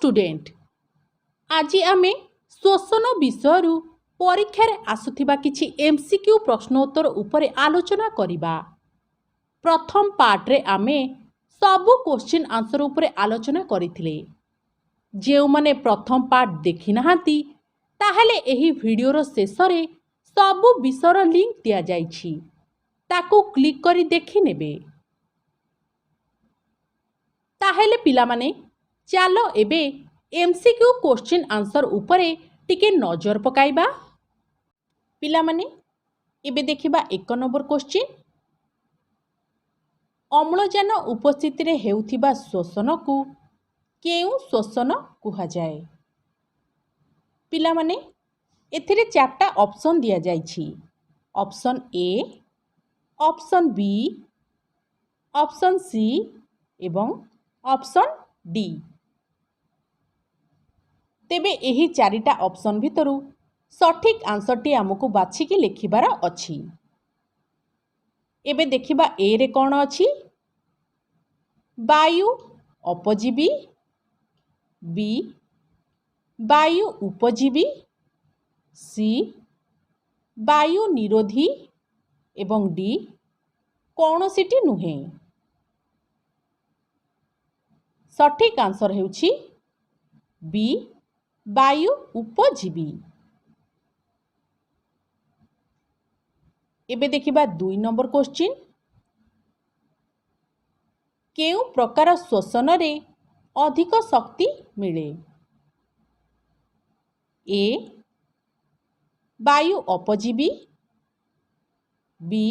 Student आज आमे श्वसन विषय परीक्षार आसुथिबा किछि एमसीक्यू प्रश्नोत्तर उपरे आलोचना करिबा। प्रथम पार्ट रे आमे सबु क्वेश्चन आंसर उपरे आलोचना करिथिले। जेउ माने प्रथम पार्ट देखि नाहांती ताहेले एही वीडियोर शेषरे सबु विषयर लिंक दिया जाइछि, ताकू क्लिक करी देखि नेबे। ताहेले पिला माने चालो एबे एमसीक्यू क्वेश्चन आंसर उपरे टिके नजर पकाइबा। पिला माने एबे देखिबा 1 नंबर क्वेश्चन, अम्लजान उपस्थिति रे हेउथिबा श्वसन को केउ श्वसन कुहा जाए। पिला माने एथिरे चारटा ऑप्शन दिया जाइछि। Option A, option B, option C एवं ऑप्शन डी। तेबे एही चारिटा ऑप्शन भितरु सठिक आंसरटी आमको बाछिकी लिखिबार अछि। एबे देखिबा ए रे कोन अछि। वायु अपजीवी, बी वायु उपजीवी, सी वायु निरोधी एवं डी कौनसिटी नुहे। सठिक आंसर हेउछि बी वायु उपजीवी। एबे देखिबा 2 नंबर क्वेश्चन, केउ प्रकार श्वसन रे अधिक शक्ति मिले। ए वायु अपजीवी, बी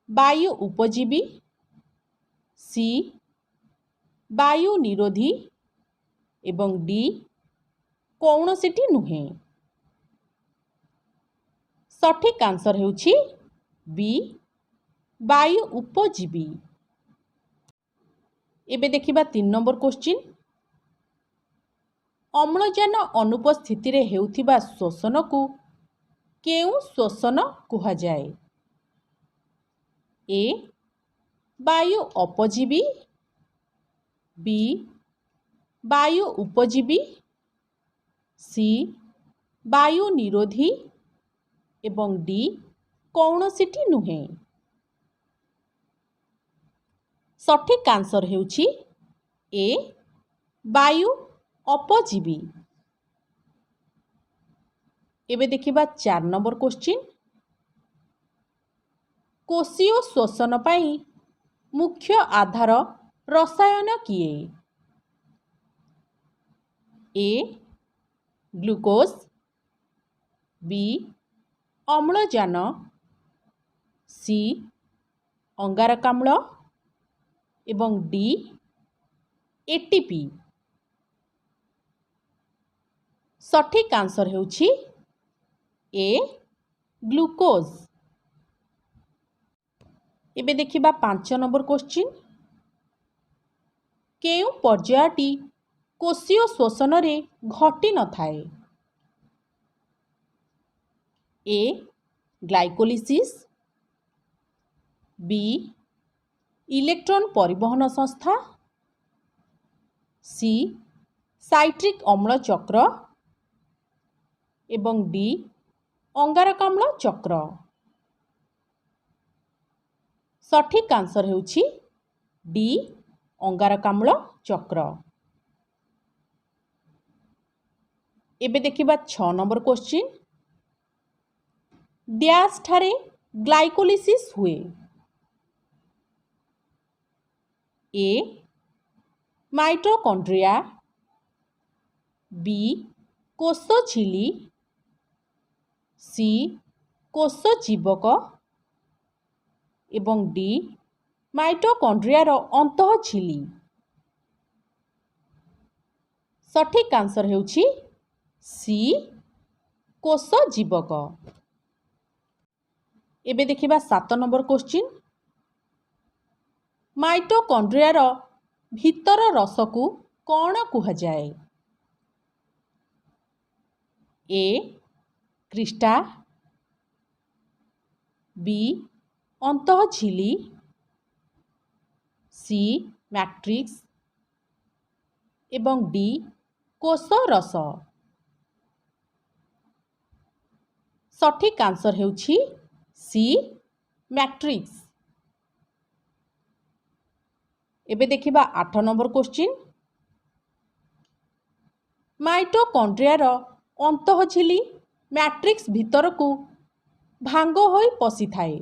वायु उपजीवी, सी वायु निरोधी एवं डी कौनसिटी नुहे। सठिक आंसर हेउछि बी वायु उपजीवी। एबे देखिबा 3 नंबर क्वेश्चन, अम्लजान अनुपस्थिति रे हेउथिबा श्वसन को केउ श्वसन कुहा जाए। ए वायु अपजीवी, बी वायु उपजीवी, सी वायु निरोधी एवं डी कौनसिटी नुहे। सठिक आंसर हेउछि ए वायु अपजीवी। एबे देखिबा 4 नंबर क्वेश्चन, कोशीय श्वसन पाई मुख्य आधार रसायन किए। ए ग्लूकोज, बी अम्लजान, सी अंगारकाम्ल एवं डी एटीपी। सठिक आंसर हेउछि ए ग्लूकोज। एबे देखिबा 5 नंबर क्वेश्चन, केउ पर्यायटी कोशीय श्वसन रे घटी न थाए। ए ग्लाइकोलिसिस, बी इलेक्ट्रॉन परिवहन संस्था, सी साइट्रिक अम्ल चक्र एवं डी अंगारकाम्ल चक्र। सठिक आंसर हेउछि डी अंगारकाम्ल चक्र। एबे देखिबा 6 नंबर क्वेश्चन, डैश ठारे ग्लाइकोलिसिस हुए। ए माइटोकॉन्ड्रिया, बी कोष झिली, सी कोष जीवक एवं डी माइटोकॉन्ड्रियार अंतः झिली। सठिक आंसर हेउछि सी कोष जीवक। एबे देखिबा 7 नंबर क्वेश्चन, माइटोकॉन्ड्रियार भीतर रस को कौन कुहा जाए। ए क्रिस्टा, बी अंतः झिली, सी मैट्रिक्स ଏବଂ ଡି କୋଷ ରସ। ସଠିକ୍ ଆନ୍ସର ହେଉଛି ସି ମ୍ୟାଟ୍ରିକ୍ସ। ଏବେ ଦେଖିବା 8 ନମ୍ବର କ୍ୱେଶ୍ଚିନ୍। ମାଇଟୋକଣ୍ଡ୍ରିଆର ଅନ୍ତଃଝିଲି ମ୍ୟାଟ୍ରିକ୍ସ ଭିତରକୁ ଭାଙ୍ଗ ହୋଇ ପଶିଥାଏ,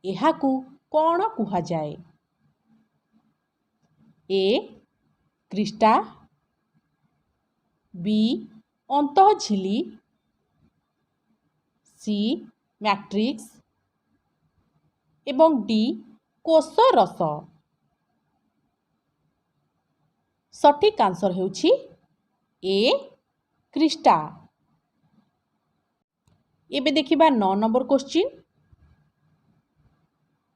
ଏହାକୁ କ'ଣ କୁହାଯାଏ? ଏ କ୍ରିଷ୍ଟା, ବି ଅନ୍ତଃଝିଲି, ସି ମ୍ୟାଟ୍ରିକ୍ସ ଏବଂ ଡି କୋଷ ରସ। ସଠିକ୍ ଆନ୍ସର ହେଉଛି ଏ କ୍ରିଷ୍ଟା। ଏବେ ଦେଖିବା 9 ନମ୍ବର କ୍ୱେଶ୍ଚିନ୍।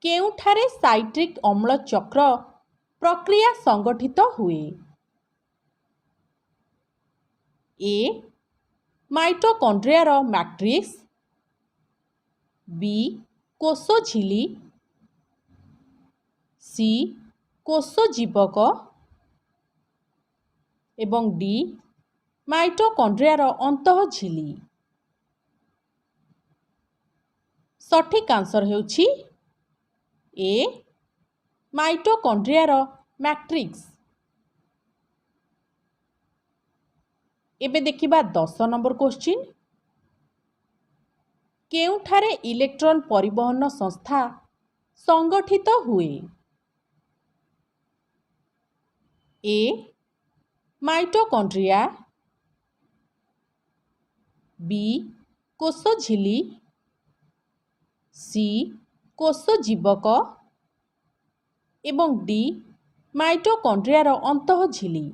କେଉଁଠାରେ ସାଇଟ୍ରିକ୍ ଅମ୍ଳ ଚକ୍ର ପ୍ରକ୍ରିୟା ସଂଗଠିତ ହୁଏ? ଏ ମାଇଟୋକଣ୍ଡ୍ରିଆର ମ୍ୟାଟ୍ରିକ୍ସ, ବି କୋଷଝିଲି, ସି କୋଷଜୀବକ ଏବଂ ଡି ମାଇଟୋକଣ୍ଡ୍ରିଆର ଅନ୍ତଃଝିଲି। ସଠିକ୍ ଆନ୍ସର ହେଉଛି ଏ ମାଇଟୋକଣ୍ଡ୍ରିଆର ମ୍ୟାଟ୍ରିକ୍ସ। ଏବେ ଦେଖିବା 10 ନମ୍ବର କ୍ୱେଶ୍ଚିନ୍। କେଉଁଠାରେ ଇଲେକ୍ଟ୍ରନ୍ ପରିବହନ ସଂସ୍ଥା ସଂଗଠିତ ହୁଏ? ଏ ମାଇଟୋକଣ୍ଡ୍ରିଆ, ବି କୋଷଝିଲି, ସି କୋଷଜୀବକ ଏବଂ ଡି ମାଇଟୋକଣ୍ଡ୍ରିଆର ଅନ୍ତଃଝିଲି।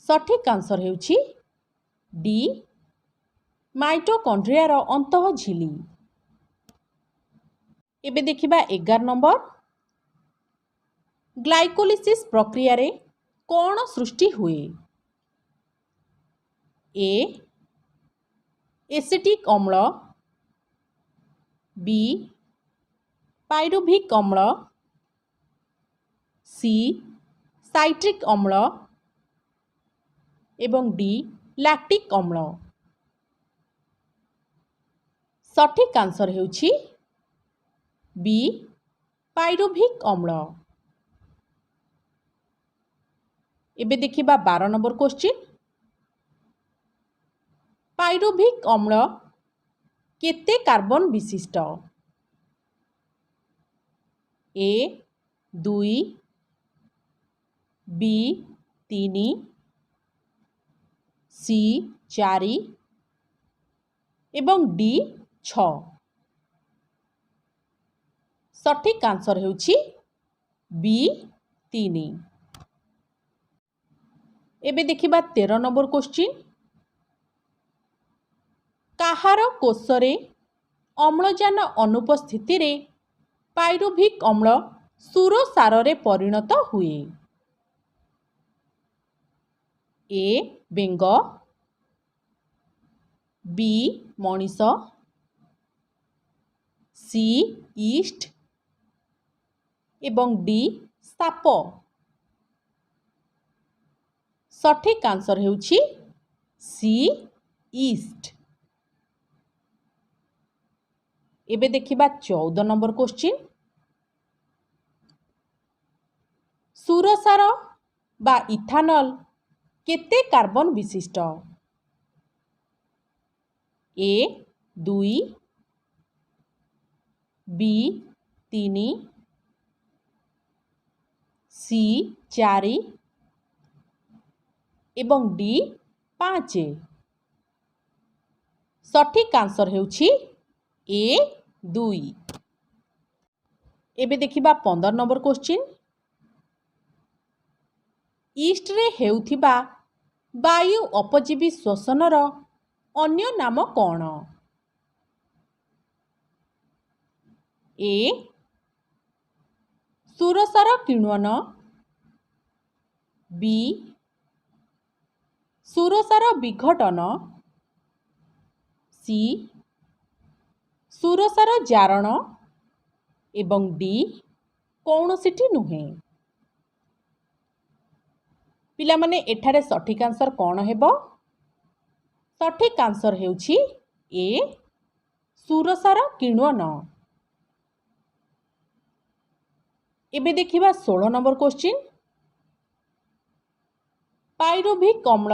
ସଠିକ୍ ଆନ୍ସର ହେଉଛି ଡି ମାଇଟୋକଣ୍ଡ୍ରିଆର ଅନ୍ତଃଝିଲି। ଏବେ ଦେଖିବା 11 ନମ୍ବର। ଗ୍ଲାଇକୋଲିସିସ୍ ପ୍ରକ୍ରିୟାରେ କ'ଣ ସୃଷ୍ଟି ହୁଏ? ଏ ଏସିଟିକ୍ ଅମ୍ଳ, ବି ପାଇରୁଭିକ୍ ଅମ୍ଳ, ସି ସାଇଟ୍ରିକ୍ ଅମ୍ଳ ଏବଂ ଡି ଲାକ୍ଟିକ୍ ଅମ୍ଳ। ସଠିକ୍ ଆନ୍ସର ହେଉଛି ବି ପାଇରୁଭିକ୍ ଅମ୍ଳ। ଏବେ ଦେଖିବା 12 ନମ୍ବର କ୍ୱେଶ୍ଚିନ୍। ପାଇରୁଭିକ୍ ଅମ୍ଳ କେତେ କାର୍ବନ ବିଶିଷ୍ଟ? ଏ 2, ବି 3, ସି 4 ଏବଂ ଡି 6। ସଠିକ୍ ଆନ୍ସର ହେଉଛି ବି 3। ଏବେ ଦେଖିବା 13 ନମ୍ବର କ୍ୱେଶ୍ଚିନ୍। କାହାର କୋଷରେ ଅମ୍ଳଜାନ ଅନୁପସ୍ଥିତିରେ ପାଇରୁଭିକ୍ ଅମ୍ଳ ସୁରସାରରେ ପରିଣତ ହୁଏ? ଏ ବେଙ୍ଗ, ବି ମଣିଷ, ସି ଇଷ୍ଟ ଏବଂ ଡି ସାପ। ସଠିକ୍ ଆନ୍ସର ହେଉଛି ସି ଇଷ୍ଟ। ଏବେ ଦେଖିବା 14 ନମ୍ବର କ୍ୱେଶ୍ଚିନ୍। ସୁରସାର ବା ଇଥାନଲ କେତେ କାର୍ବନ ବିଶିଷ୍ଟ? ଏ 2, ବି 3, ସି 4 ଏବଂ ଡି 5। ସଠିକ୍ ଆନ୍ସର ହେଉଛି ଏ 2। ଏବେ ଦେଖିବା 15 ନମ୍ବର କ୍ୱେଶ୍ଚିନ୍। ଇଷ୍ଟରେ ହେଉଥିବା ବାୟୁ ଅପଜୀବୀ ଶ୍ୱସନର ଅନ୍ୟ ନାମ କ'ଣ? ଏ ସୁରସାର କିଣ୍ୱନ, ବି ସୁରସାର ବିଘଟନ, ସି ସୁରସାର ଜାରଣ ଏବଂ ଡି କୌଣସିଟି ନୁହେଁ। ପିଲାମାନେ ଏଠାରେ ସଠିକ୍ ଆନ୍ସର କ'ଣ ହେବ? ସଠିକ୍ ଆନ୍ସର ହେଉଛି ଏ ସୁରସାର କିଣ୍ୱନ। ଏବେ ଦେଖିବା 16 ନମ୍ବର କ୍ୱେଶ୍ଚିନ୍। ପାଇରୁଭିକ୍ ଅମ୍ଳ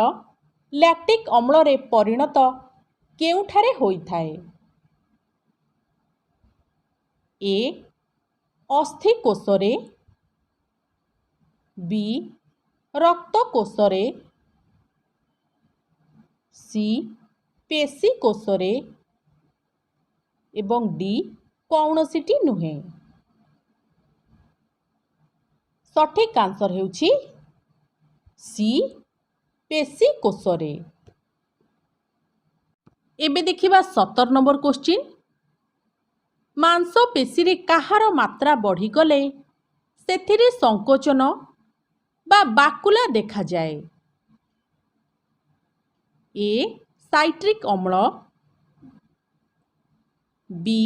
ଲ୍ୟାକ୍ଟିକ୍ ଅମ୍ଳରେ ପରିଣତ କେଉଁଠାରେ ହୋଇଥାଏ? ଏ ଅସ୍ଥି କୋଷରେ, ବି ରକ୍ତ କୋଷରେ, ସି ପେଶୀ କୋଷରେ ଏବଂ ଡି କୌଣସିଟି ନୁହେଁ। ସଠିକ୍ ଆନ୍ସର ହେଉଛି ସି ପେଶୀ କୋଷରେ। ଏବେ ଦେଖିବା 17 ନମ୍ବର କ୍ୱେଶ୍ଚିନ୍। ମାଂସପେଶୀରେ କାହାର ମାତ୍ରା ବଢ଼ିଗଲେ ସେଥିରେ ସଂକୋଚନ ବା ବାକୁଲା ଦେଖାଯାଏ? ଏ ସାଇଟ୍ରିକ୍ ଅମ୍ଳ, ବି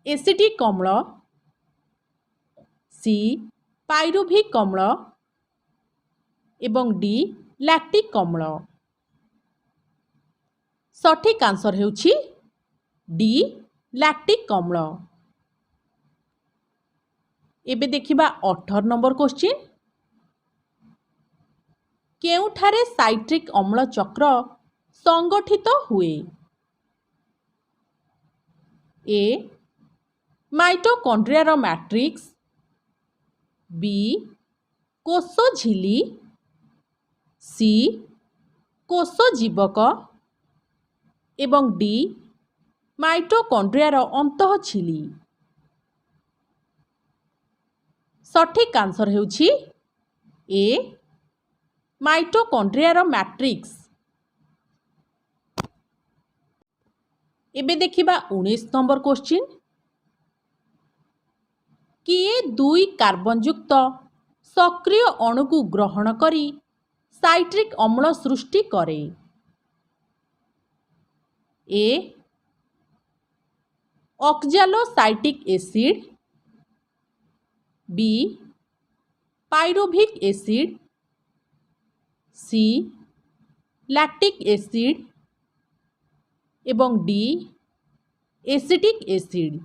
ଏସିଟିକ୍ ଅମ୍ଳ, ସି ପାଇରୁଭିକ୍ ଅମ୍ଳ ଏବଂ ଡି ଲ୍ୟାକ୍ଟିକ୍ ଅମ୍ଳ। ସଠିକ୍ ଆନ୍ସର ହେଉଛି ଡି ଲ୍ୟାକ୍ଟିକ୍ ଅମ୍ଳ। ଏବେ ଦେଖିବା 18 ନମ୍ବର କ୍ୱେଶ୍ଚିନ୍। କେଉଁଠାରେ ସାଇଟ୍ରିକ୍ ଅମ୍ଳ ଚକ୍ର ସଂଗଠିତ ହୁଏ? ଏ ମାଇଟୋକଣ୍ଡ୍ରିଆର ମ୍ୟାଟ୍ରିକ୍ସ, ବି କୋଷ ଝିଲ୍ଲି, ସି କୋଷ ଜୀବକ ଏବଂ ଡି ମାଇଟୋକଣ୍ଡ୍ରିଆର ଅନ୍ତଃଝିଲ୍ଲି। ସଠିକ୍ ଆନ୍ସର ହେଉଛି ଏ ମାଇଟୋକଣ୍ଡ୍ରିଆର ମ୍ୟାଟ୍ରିକ୍ସ। ଏବେ ଦେଖିବା 19 ନମ୍ବର କ୍ୱେଶ୍ଚିନ୍। କିଏ 2 କାର୍ବନ ଯୁକ୍ତ ସକ୍ରିୟ ଅଣୁକୁ ଗ୍ରହଣ କରି ସାଇଟ୍ରିକ୍ ଅମ୍ଳ ସୃଷ୍ଟି କରେ? ଏ ଅକ୍ଜାଲୋସାଇଟିକ୍ ଏସିଡ୍, ବି pyruvic acid, C lactic acid ଏବଂ ଡି ଏସିଟିକ୍ ଏସିଡ୍।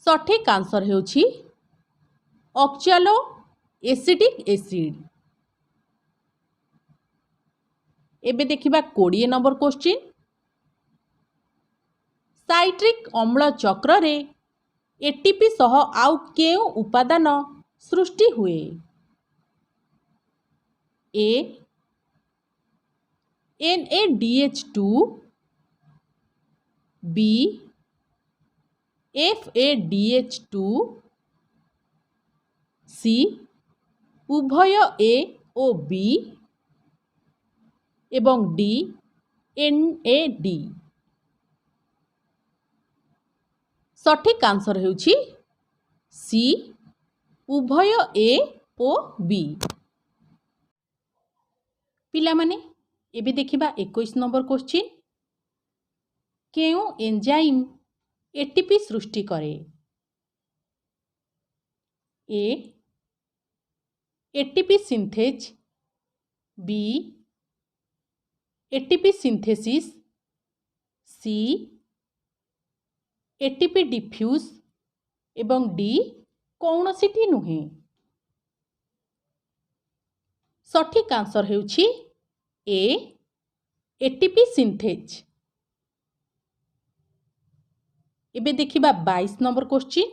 ସଠିକ୍ ଆନ୍ସର ହେଉଛି ଅକ୍ଜାଲୋ ଏସିଟିକ୍ ଏସିଡ୍। ଏବେ ଦେଖିବା 20 ନମ୍ବର କ୍ୱେଶ୍ଚିନ୍। ସାଇଟ୍ରିକ୍ ଅମ୍ଳ ଚକ୍ରରେ ଏଟିପି ସହ ଆଉ କେଉଁ ଉପାଦାନ ସୃଷ୍ଟି ହୁଏ? ଏ NADH2, ବି FADH2, ସି ଉଭୟ ଏ ଓ ବି ଏବଂ ଡି NAD। ସଠିକ୍ ଆନ୍ସର ହେଉଛି ସି ଉଭୟ ଏ ଓ ବି। ପିଲାମାନେ ଏବେ ଦେଖିବା 21 ନମ୍ବର କ୍ୱେଶ୍ଚିନ୍। କେଉଁ ଏନ୍ଜାଇମ୍ ଏଟିପି ସୃଷ୍ଟି କରେ? A ATP synthase, B ATP synthesis, C ATP diffuse ଏବଂ ଡି କୌଣସିଟି ନୁହେଁ। ସଠିକ୍ ଆନ୍ସର ହେଉଛି ଏ ଏଟିପି ସିନ୍ଥେଜ୍। ଏବେ ଦେଖିବା 22 ନମ୍ବର କ୍ୱେଶ୍ଚିନ୍।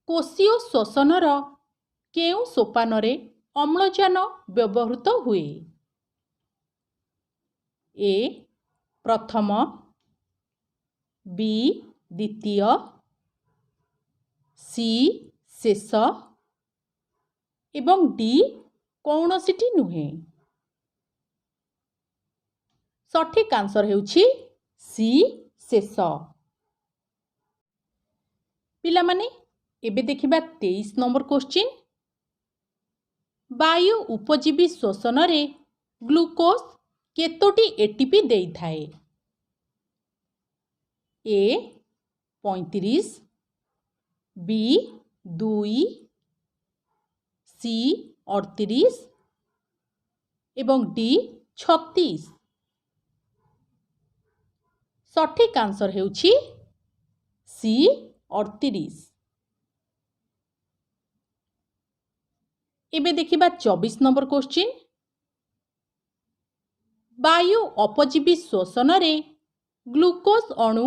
କୋଷୀୟ ଶ୍ୱସନର କେଉଁ ସୋପାନରେ ଅମ୍ଳଜାନ ବ୍ୟବହୃତ ହୁଏ? ଏ ପ୍ରଥମ, ବି ଦ୍ୱିତୀୟ, ସି ଶେଷ ଏବଂ ଡି କୌଣସିଟି ନୁହେଁ। ସଠିକ୍ ଆନ୍ସର ହେଉଛି ସି ଶେଷ। ପିଲାମାନେ ଏବେ ଦେଖିବା 23 ନମ୍ବର କ୍ୱେଶ୍ଚିନ୍। ବାୟୁ ଉପଜୀବୀ ଶ୍ୱସନରେ ଗ୍ଲୁକୋଜ୍ କେତୋଟି ଏଟିପି ଦେଇଥାଏ? ଏ 35, ବି 2, सी 38 एवं डी 36। सठिक आंसर हेउछि सी 38। एबे देखिबा 24 नंबर क्वेश्चन। वायु अपजीवी श्वसन रे ग्लूकोज अणु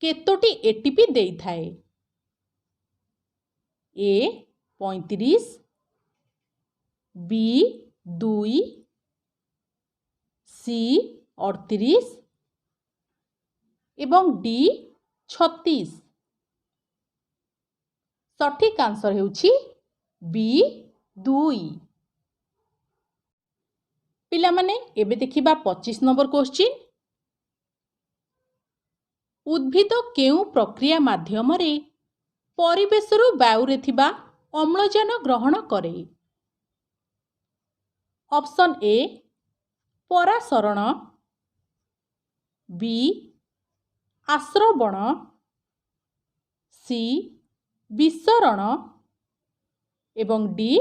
केतोटी एटीपी देइथाए? ए 35, बी 2, सी 38 एवं डी 36। सठिक आंसर हेउछि बी 2। पिला माने एबे देखिबा 25 नंबर क्वेश्चन। उद्भिद केउ प्रक्रिया माध्यम रे परिवेशरु वायुरे थिबा अम्लजान ग्रहण करे? ऑप्शन ए परासरण, बी आश्रवण, सी विसरण एवं डी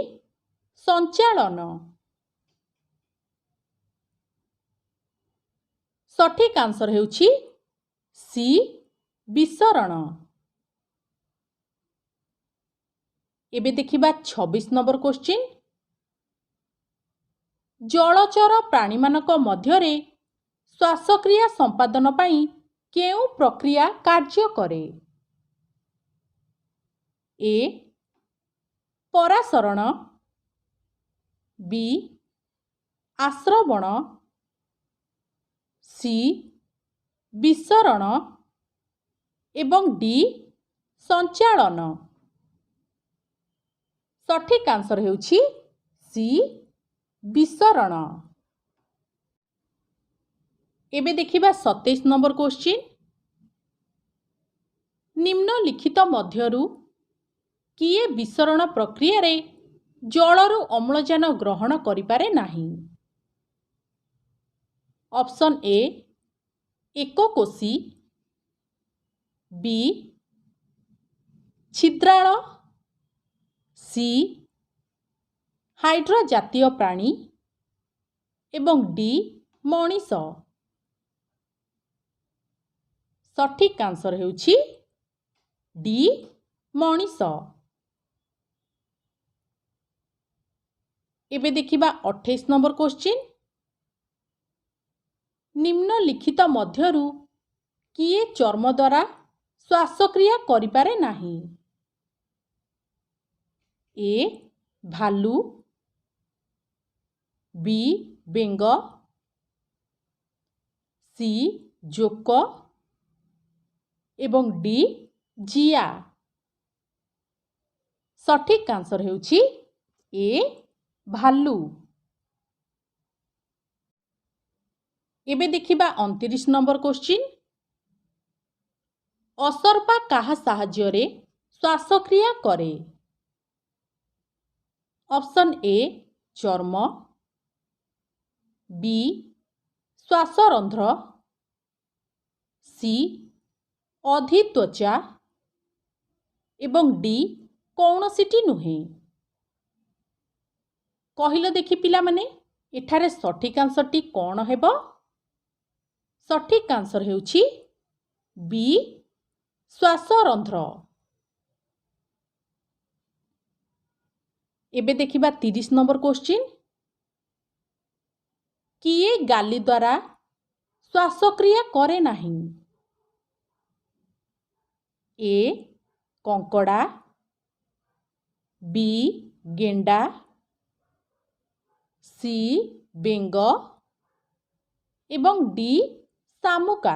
संचालन। सठिक आंसर हेउछि सी विसरण। एबे देखिबा 26 नंबर क्वेश्चन। जलचर प्राणी मानक मध्यरे श्वासक्रिया संपादन पाई केउ प्रक्रिया कार्य करे? ए परासरण, बी आश्रवण, सी विसरण एवं डी संचालन। सठिक आंसर हेउछि सी विसरण। एबे देखिबा 27 नंबर क्वेश्चन। निम्नलिखित मध्यरु किए विसरण प्रक्रिया रे जलरु अम्लजान ग्रहण करिपारे नाही? ऑप्शन ए एकोकोशी, बी छिद्राळ, सी हाइड्रो जातीय प्राणी एवं डी मणिष। सठिक आंसर हेउछि डी मणिष। एबे देखिबा 28 नंबर क्वेश्चन। निम्नलिखित मध्यरु किए चर्म द्वारा श्वासक्रिया करिपारे नाही? ए भालू, बी बेंग, सी जोक एवं डी जिया। सठिक आंसर हेउछि ए भालू। एबे देखिबा 29 नंबर क्वेश्चन। असर्पा काहा साहाय्य रे श्वासक्रिया करे? ऑप्शन ए चर्म, बी श्वासरंध्र, सी अधित्वचा एवं डी कौनसिटी नुहे। कहिलो देखि पिला माने एठारे सठिक आंसर टी कोन हेबो? सठिक आंसर हेउछि बी श्वासरंध्र। एबे देखिबा 30 नंबर क्वेश्चन। किए गाली द्वारा श्वासक्रिया करे नाही? ए कंकड़ा, बी गेंडा, सी बेंग एवं डी शामुका।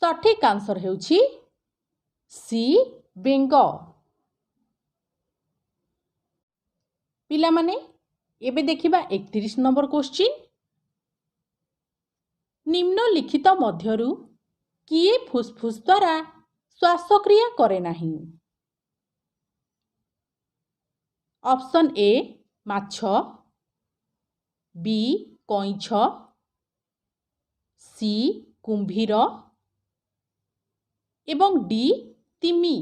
सठिक आंसर हेउछि सी बेंग। पिला माने एबे देखिबा 31 नंबर क्वेश्चन। निम्नलिखित मध्यरु किए फुसफुस द्वारा श्वासक्रिया करे नाही? ऑप्शन ए माछ, बी कइंछ, सी कुंभीर एवं डी तिमी।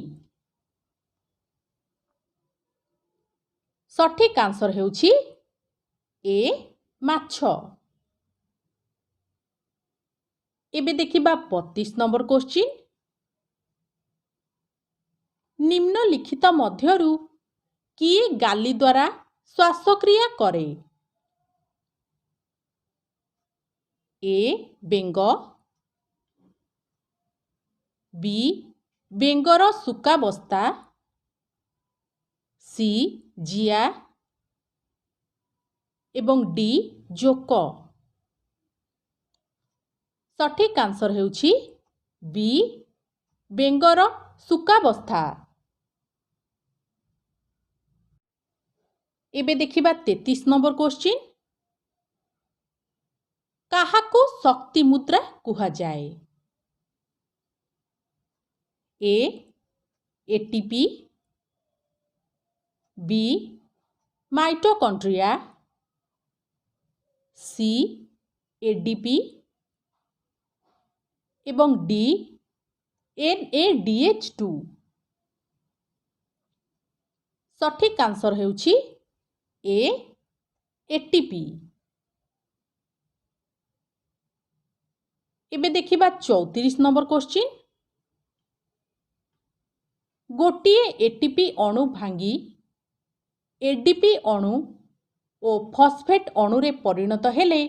ସଠିକ୍ ଆନ୍ସର ହେଉଛି ଏ ମାଛ। ଏବେ ଦେଖିବା 32 ନମ୍ବର କ୍ୱେଶ୍ଚିନ୍। ନିମ୍ନଲିଖିତ ମଧ୍ୟରୁ କିଏ ଗାଲି ଦ୍ୱାରା ଶ୍ୱାସକ୍ରିୟା କରେ? ଏ ବେଙ୍ଗ, ବି ବେଙ୍ଗର ଶୁକାବସ୍ଥା, ସି ଜିଆ ଏବଂ ଡି ଜୋକ। ସଠିକ୍ ଆନ୍ସର ହେଉଛି ବି ବେଙ୍ଗର ଶୁକାବସ୍ଥା। ଏବେ ଦେଖିବା 33 ନମ୍ବର କ୍ୱେଶ୍ଚିନ୍। କାହାକୁ ଶକ୍ତି ମୁଦ୍ରା କୁହାଯାଏ? ଏ ଏଟିପି, ବି ମାଇଟୋକଣ୍ଡ୍ରିଆ, ସି ଏଡିପି ଏବଂ ଡି NADH2। ସଠିକ୍ ଆନ୍ସର ହେଉଛି ଏ ଏଟିପି। ଏବେ ଦେଖିବା 34 ନମ୍ବର କ୍ୱେଶ୍ଚିନ୍। ଗୋଟିଏ ଏଟିପି ଅଣୁ ଭାଙ୍ଗି ଏଡିପି ଅଣୁ ଓ ଫସ୍ଫେଟ୍ ଅଣୁରେ ପରିଣତ ହେଲେ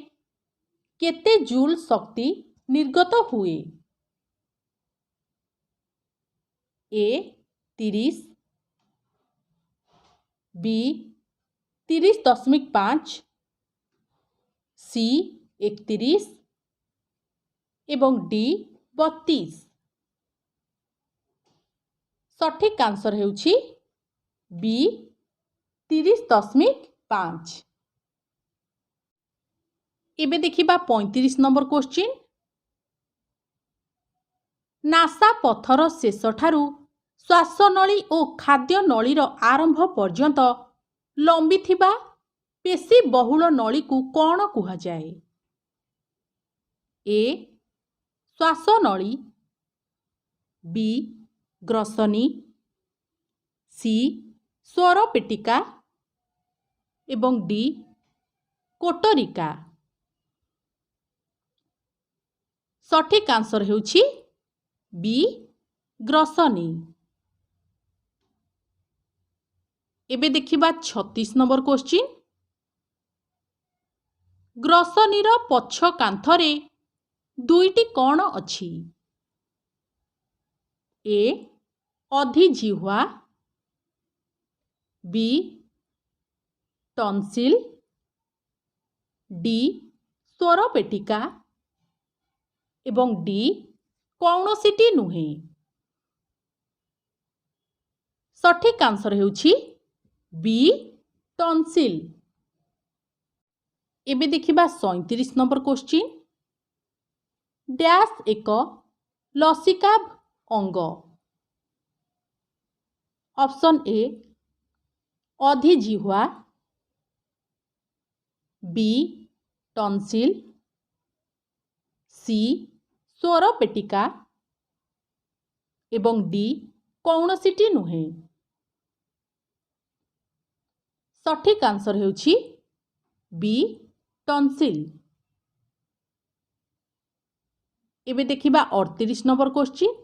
କେତେ ଜୁଲ୍ ଶକ୍ତି ନିର୍ଗତ ହୁଏ? ଏ 30, ବି 30.5, ସି 31 ଏବଂ ଡି 32। ସଠିକ୍ ଆନ୍ସର ହେଉଛି ବି 30.5। ଏବେ ଦେଖିବା 35 ନମ୍ବର କ୍ୱେଶ୍ଚିନ୍। ନାସା ପଥର ଶେଷଠାରୁ ଶ୍ୱାସନଳୀ ଓ ଖାଦ୍ୟନଳୀର ଆରମ୍ଭ ପର୍ଯ୍ୟନ୍ତ ଲମ୍ବିଥିବା ପେଶୀବହୁଳ ନଳୀକୁ କ'ଣ କୁହାଯାଏ? ଏ ଶ୍ୱାସନଳୀ, ବି ଗ୍ରସନୀ, ସି ସ୍ୱରପେଟିକା ଏବଂ ଡି କୋଟରିକା। ସଠିକ୍ ଆନ୍ସର ହେଉଛି ବି ଗ୍ରସନୀ। ଏବେ ଦେଖିବା 36 ନମ୍ବର କ୍ୱେଶ୍ଚିନ୍। ଗ୍ରସନୀର ପଛ କାନ୍ଥରେ ଦୁଇଟି କ'ଣ ଅଛି? ଏ ଅଧିଜିହ୍ୱା, ବି ଟନ୍ସିଲ୍, ଡି ସ୍ୱରପେଟିକା ଏବଂ ଡି କୌଣସିଟି ନୁହେଁ। ସଠିକ୍ ଆନ୍ସର ହେଉଛି ବି ଟନ୍ସିଲ୍। ଏବେ ଦେଖିବା 37 ନମ୍ବର କ୍ୱେଶ୍ଚିନ୍। ଡ୍ୟାସ୍ ଏକ ଲସିକାଭ୍ ଅଙ୍ଗ? ଅପସନ୍ ଏ ଅଧିଜିହ୍ୱା, ବି ଟନ୍ସିଲ୍, ସି ସ୍ୱରପେଟିକା ଏବଂ ଡି କୌଣସିଟି ନୁହେଁ। ସଠିକ୍ ଆନ୍ସର ହେଉଛି ବି ଟନ୍ସିଲ୍। ଏବେ ଦେଖିବା 38 ନମ୍ବର କ୍ୱେଶ୍ଚିନ୍।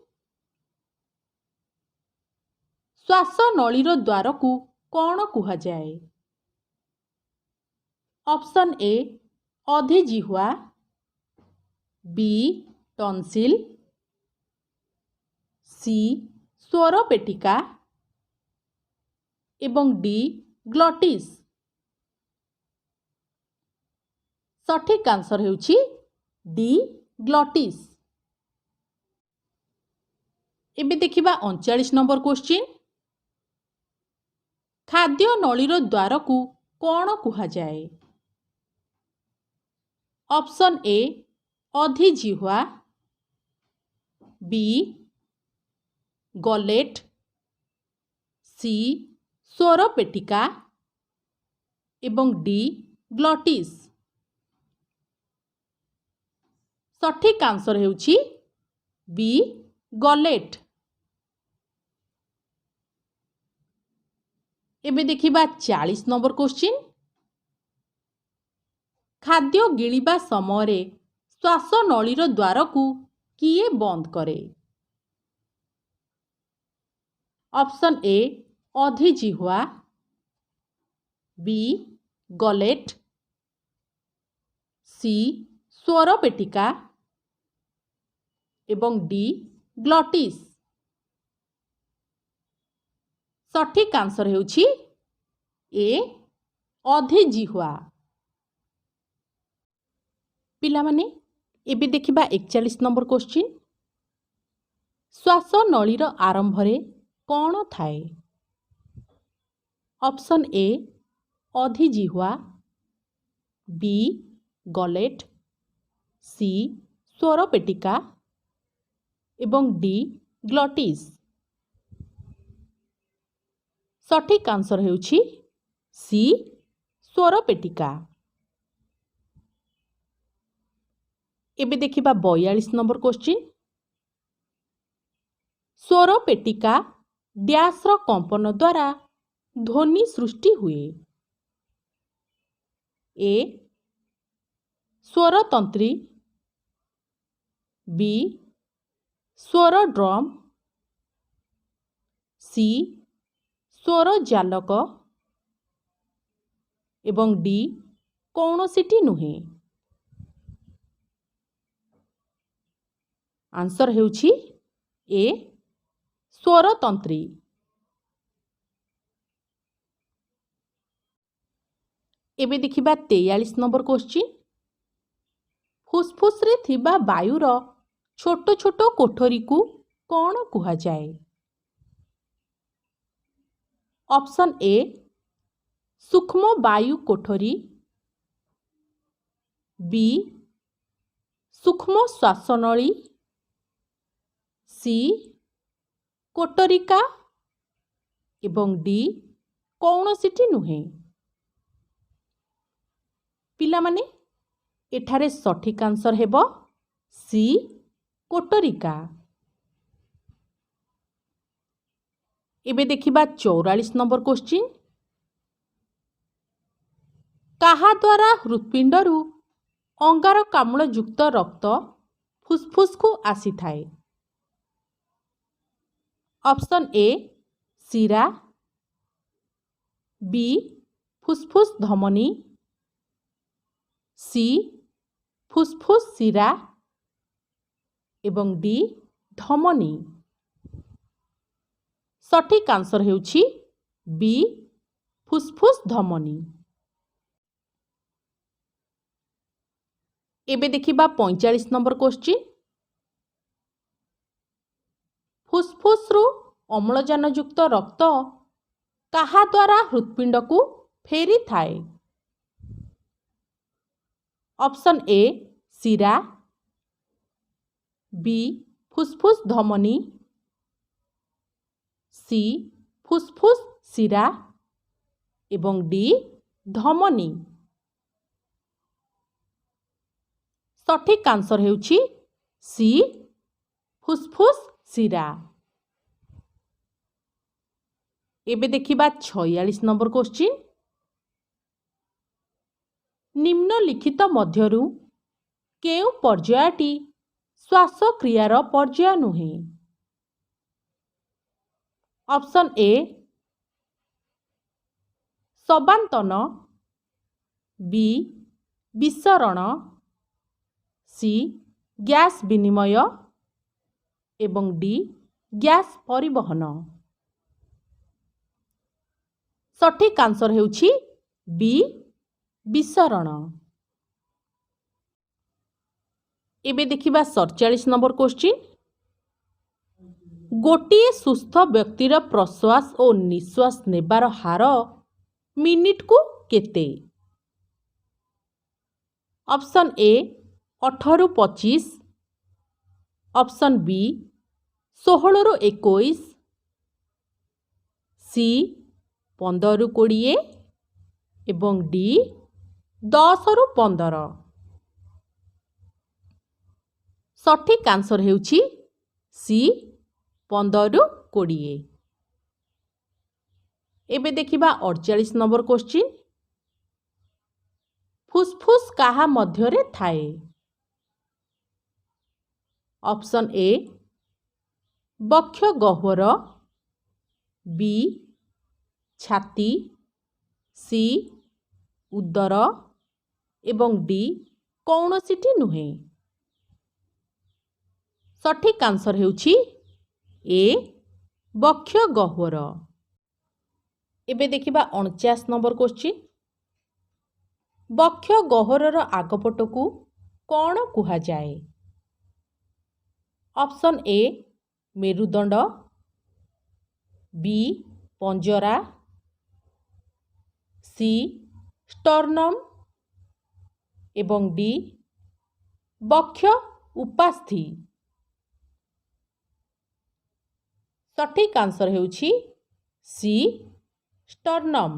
ଶ୍ୱାସନଳୀର ଦ୍ୱାରକୁ କ'ଣ କୁହାଯାଏ? ଅପସନ୍ ଏ ଅଧିଜିହ୍ୱା, ବି ଟନ୍ସିଲ୍, ସି ସ୍ୱରପେଟିକା ଏବଂ ଡି ଗ୍ଲଟିସ୍। ସଠିକ୍ ଆନ୍ସର ହେଉଛି ଡି ଗ୍ଲଟିସ୍। ଏବେ ଦେଖିବା 39 ନମ୍ବର କ୍ୱେଶ୍ଚିନ୍। ଖାଦ୍ୟନଳୀର ଦ୍ୱାରକୁ କ'ଣ କୁହାଯାଏ? ଅପସନ୍ ଏ ଅଧିଜିହ୍ୱା, ବି ଗଲେଟ୍, ସି ସ୍ୱରପେଟିକା ଏବଂ ଡି ଗ୍ଲଟିସ୍। ସଠିକ୍ ଆନ୍ସର ହେଉଛି ବି ଗଲେଟ୍। एबे देखिबा 40 नंबर क्वेश्चन। खाद्य गिळिबा समयरे श्वासनळीर द्वार को किए बंद करे? ऑप्शन ए अधिजिह्वा, बी गलेट, सी स्वर पेटिका एवं डी ग्लटिस। सठिक आंसर हेउछि ए अधिजिह्वा। पिलामाने एबे देखिबा 41 नंबर क्वेश्चन। श्वासनळीर आरंभरे कौन थाए? ऑप्शन ए अधिजिह्वा, बी गलेट, सी स्वर पेटिका एवं डी ग्लटिस। सठिक आंसर हेउछि सी स्वर पेटिका। एबे देखिबा 42 नंबर क्वेश्चन। स्वर पेटिका डैश रो कंपन द्वारा ध्वनि सृष्टि हुए? ए स्वर तंत्री, बी स्वर ड्रम, सी स्वर जालक एवं डी कौनसिटी नुहे। आंसर हेउछि ए स्वर तंत्री। एबे देखिबा 43 नंबर क्वेश्चन। फुसफुस रे थिबा वायुर छोट छोट कोठरी को कौन कुहा जाए? ऑप्शन ए सूक्ष्म वायु कोठरी, बी सूक्ष्म श्वासनळी, सी कोटरिका एवं डी कौनसिटी नुहे। पिलामाने एठारे सठिक आंसर हेबो सी कोटरिका। एबे देखिबा 44 नंबर क्वेश्चन। काहा द्वारा हृत्पिंडरू अंगारकाम्ल युक्त रक्त फुसफुस को आसी थाए? ऑप्शन ए शिरा, बी फुसफुस धमनी, सी फुसफुस शिरा एवं डी धमनी। सठिक आंसर हेउछि बी फुसफुस धमनी। एबे देखिबा 45 नंबर क्वेश्चन। फुसफुस रु अम्लजान युक्त रक्त काहा द्वारा हृत्पिंड को फेरी थाए? ऑप्शन ए शिरा, बी फुसफुस धमनी, सी फुसफुस शिरा एवं डी धमनी। सठिक आंसर हेउछि सी फुसफुस शिरा। एबे देखिबा 46 नंबर क्वेश्चन। निम्नलिखित मध्यरु केउ पर्यायटी श्वासक्रियार पर्याय नुहे? ऑप्शन ए सबांतन, बी विसरण, सी गैस विनिमय एवं डी गैस परिवहन। सठिक आंसर हेउछि बी विसरण। एबे देखिबा 47 नंबर क्वेश्चन। गोटिए सुस्थ व्यक्तिर प्रश्वास और निश्वास नेबार हार मिनिट को केते? ऑप्शन ए 18 रु 25, ऑप्शन बी 16 रु 21, सी 15 रु 20 एवं डी 10 रु 15। सठिक आंसर हेउछि सी 15 रु 20। एबे देखिबा 48 नंबर क्वेश्चन। फुसफुस काहा मध्यरे थाए? ऑप्शन ए बक्ष गह्वर, बी छाती, सी उदर एवं डी कौनसीटी नुहे। सठिक आंसर हेउछि ए बक्ष गह्वर। एबे देखिबा 49 नंबर क्वेश्चन। बक्ष गह्वरर आगपटकू कौन कुहाଯାଏ? Option A मेरुदंड, B Panjra, C sternum एवं डी बक्ष उपास्थि। सठिक आंसर हेउछि सी स्टर्नम।